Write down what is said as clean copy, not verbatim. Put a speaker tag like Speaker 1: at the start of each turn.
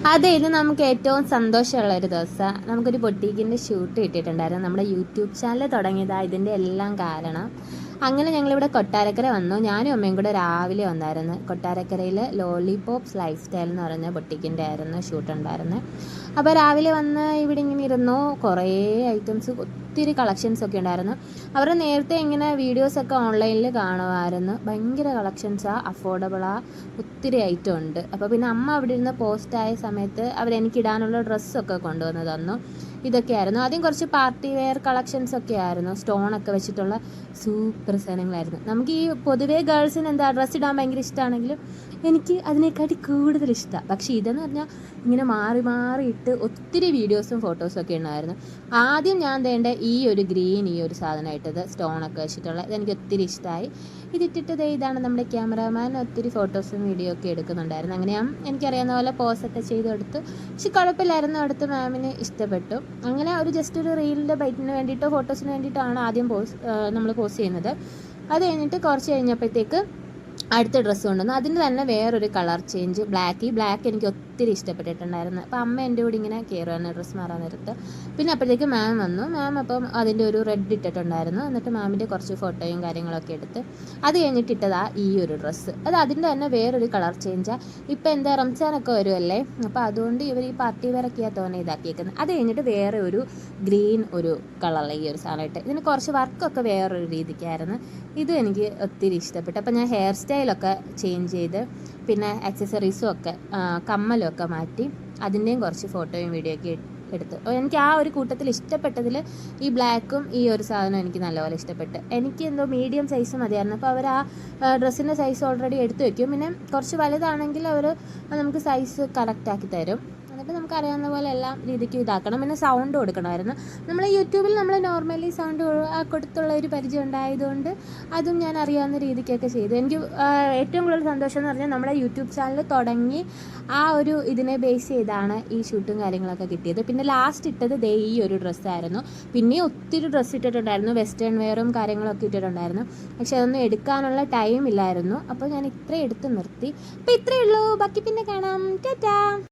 Speaker 1: അതെ, ഇത് നമുക്ക് ഏറ്റവും സന്തോഷമുള്ള ഒരു ദിവസം. നമുക്കൊരു ബൊട്ടീക്കിൻ്റെ ഷൂട്ട് കിട്ടിയിട്ടുണ്ടായിരുന്നു. നമ്മുടെ യൂട്യൂബ് ചാനൽ തുടങ്ങിയതാണ് ഇതിൻ്റെ എല്ലാം കാരണം. അങ്ങനെ ഞങ്ങളിവിടെ കൊട്ടാരക്കര വന്നു. ഞാനും അമ്മയും കൂടെ രാവിലെ വന്നായിരുന്നു. കൊട്ടാരക്കരയിൽ ലോലിപോപ്സ് ലൈഫ് സ്റ്റൈൽ എന്ന് പറഞ്ഞ ബൊട്ടീക്കിൻ്റെ ആയിരുന്നു ഷൂട്ട് ഉണ്ടായിരുന്നത്. അപ്പോൾ രാവിലെ വന്ന് ഇവിടെ ഇങ്ങനെ ഇരുന്നു. കുറേ ഐറ്റംസ്, ഒത്തിരി കളക്ഷൻസ് ഒക്കെ ഉണ്ടായിരുന്നു. അവർ നേരത്തെ ഇങ്ങനെ വീഡിയോസൊക്കെ ഓൺലൈനിൽ കാണുമായിരുന്നു. ഭയങ്കര കളക്ഷൻസാണ്, അഫോർഡബിളാണ്, ഒത്തിരി ഐറ്റം ഉണ്ട്. അപ്പോൾ പിന്നെ അമ്മ അവിടെ ഇരുന്ന് പോസ്റ്റായ സമയത്ത് അവരെനിക്കിടാനുള്ള ഡ്രസ്സൊക്കെ കൊണ്ടുവന്ന് തന്നു. ഇതൊക്കെയായിരുന്നു. ആദ്യം കുറച്ച് പാർട്ടി വെയർ കളക്ഷൻസ് ഒക്കെ ആയിരുന്നു. സ്റ്റോണൊക്കെ വെച്ചിട്ടുള്ള സൂപ്പർ സാധനങ്ങളായിരുന്നു. നമുക്ക് ഈ പൊതുവേ ഗേൾസിന് എന്താ ഡ്രസ്സ് ഇടാൻ ഭയങ്കര ഇഷ്ടമാണെങ്കിലും എനിക്ക് അതിനെക്കാട്ടി കൂടുതൽ ഇഷ്ടമാണ്. പക്ഷേ ഇതെന്ന് പറഞ്ഞാൽ ഇങ്ങനെ മാറി മാറിയിട്ട് ഒത്തിരി വീഡിയോസും ഫോട്ടോസും ഒക്കെ ഉണ്ടായിരുന്നു. ആദ്യം ഞാൻ വേണ്ട ഈ ഒരു ഗ്രീൻ, ഈ ഒരു സാധനമായിട്ടത് സ്റ്റോണൊക്കെ വെച്ചിട്ടുള്ള ഇതെനിക്ക് ഒത്തിരി ഇഷ്ടമായി. ഇതിട്ടിട്ട് ഇതാണ് നമ്മുടെ ക്യാമറാമാൻ ഒത്തിരി ഫോട്ടോസും വീഡിയോ ഒക്കെ എടുക്കുന്നുണ്ടായിരുന്നു. അങ്ങനെ എനിക്കറിയാവുന്ന പോലെ പോസൊക്കെ ചെയ്ത് കൊടുത്തു. പക്ഷെ കുഴപ്പമില്ലായിരുന്നു, അടുത്ത് മാമിന് ഇഷ്ടപ്പെട്ടു. അങ്ങനെ ഒരു ജസ്റ്റ് ഒരു റീലിൻ്റെ ബൈറ്റിന് വേണ്ടിയിട്ടോ ഫോട്ടോസിന് വേണ്ടിയിട്ടാണ് ആദ്യം നമ്മൾ പോസ്റ്റ് ചെയ്യുന്നത്. അത് കഴിഞ്ഞിട്ട് കുറച്ച് കഴിഞ്ഞപ്പോഴത്തേക്ക് അടുത്ത ഡ്രസ്സ് കൊണ്ടുവന്നു. അതിന് തന്നെ വേറൊരു കളർ ചേഞ്ച്, ബ്ലാക്ക് എനിക്ക് ഒത്തിരി ഇഷ്ടപ്പെട്ടിട്ടുണ്ടായിരുന്നു. അപ്പോൾ അമ്മ എൻ്റെ കൂടെ ഇങ്ങനെ കയറുവാണ് ഡ്രസ്സ് മാറാൻ നേരത്ത്. പിന്നെ അപ്പോഴത്തേക്ക് മാം വന്നു. മാം അപ്പം അതിൻ്റെ ഒരു റെഡ് ഇട്ടിട്ടുണ്ടായിരുന്നു. എന്നിട്ട് മാമിൻ്റെ കുറച്ച് ഫോട്ടോയും കാര്യങ്ങളൊക്കെ എടുത്ത് അത് കഴിഞ്ഞിട്ട് ഇട്ടതാ ഈ ഒരു ഡ്രസ്സ്. അത് അതിൻ്റെ തന്നെ വേറൊരു കളർ ചേഞ്ചാണ്. ഇപ്പോൾ എന്താ റംസാനൊക്കെ വരുമല്ലേ, അപ്പോൾ അതുകൊണ്ട് ഇവർ ഈ പാർട്ടി വെയറൊക്കെയാണ് തോന്നെ ഇതാക്കിയേക്കുന്നത്. അത് കഴിഞ്ഞിട്ട് വേറെ ഒരു ഗ്രീൻ ഒരു കളറിൽ ഈ ഒരു സാധനമായിട്ട് ഇതിന് കുറച്ച് വർക്കൊക്കെ വേറൊരു രീതിക്കായിരുന്നു. ഇതും എനിക്ക് ഒത്തിരി ഇഷ്ടപ്പെട്ടു. അപ്പോൾ ഞാൻ ഹെയർ സ്റ്റൈലൊക്കെ ചേഞ്ച് ചെയ്ത് പിന്നെ ആക്സസറീസും ഒക്കെ കമ്മലും ഒക്കെ മാറ്റി അതിൻ്റെയും കുറച്ച് ഫോട്ടോയും വീഡിയോ ഒക്കെ എടുത്തു. എനിക്ക് ആ ഒരു കൂട്ടത്തിൽ ഇഷ്ടപ്പെട്ടതിൽ ഈ ബ്ലാക്കും ഈ ഒരു സാധനം എനിക്ക് നല്ലപോലെ ഇഷ്ടപ്പെട്ടു. എനിക്ക് എന്തോ മീഡിയം സൈസ് മതിയായിരുന്നു. അപ്പോൾ അവർ ആ ഡ്രസ്സിൻ്റെ സൈസ് ഓൾറെഡി എടുത്തു വയ്ക്കും. പിന്നെ കുറച്ച് വലുതാണെങ്കിൽ അവർ നമുക്ക് സൈസ് കറക്റ്റാക്കി തരും. എന്നിട്ട് നമുക്കറിയാവുന്ന പോലെ എല്ലാ രീതിക്കും ഇതാക്കണം. പിന്നെ സൗണ്ട് കൊടുക്കണമായിരുന്നു. നമ്മൾ യൂട്യൂബിൽ നമ്മൾ നോർമലി സൗണ്ട് കൊടുത്തുള്ള ഒരു പരിചയം ഉണ്ടായതുകൊണ്ട് അതും ഞാൻ അറിയാവുന്ന രീതിക്കൊക്കെ ചെയ്തു. എനിക്ക് ഏറ്റവും കൂടുതൽ സന്തോഷം എന്ന് പറഞ്ഞാൽ നമ്മുടെ യൂട്യൂബ് ചാനൽ തുടങ്ങി ആ ഒരു ഇതിനെ ബേസ് ചെയ്താണ് ഈ ഷൂട്ടും കാര്യങ്ങളൊക്കെ കിട്ടിയത്. പിന്നെ ലാസ്റ്റ് ഇട്ടത് ഈ ഒരു ഡ്രസ്സായിരുന്നു. പിന്നെ ഒത്തിരി ഡ്രസ്സ് ഇട്ടിട്ടുണ്ടായിരുന്നു, വെസ്റ്റേൺ വെയറും കാര്യങ്ങളൊക്കെ ഇട്ടിട്ടുണ്ടായിരുന്നു. പക്ഷെ അതൊന്നും എടുക്കാനുള്ള ടൈം ഇല്ലായിരുന്നു. അപ്പോൾ ഞാൻ ഇത്രയും എടുത്ത് നിർത്തി. അപ്പോൾ ഇത്രയേ ഉള്ളൂ, ബാക്കി പിന്നെ കാണാം. ടാറ്റാ.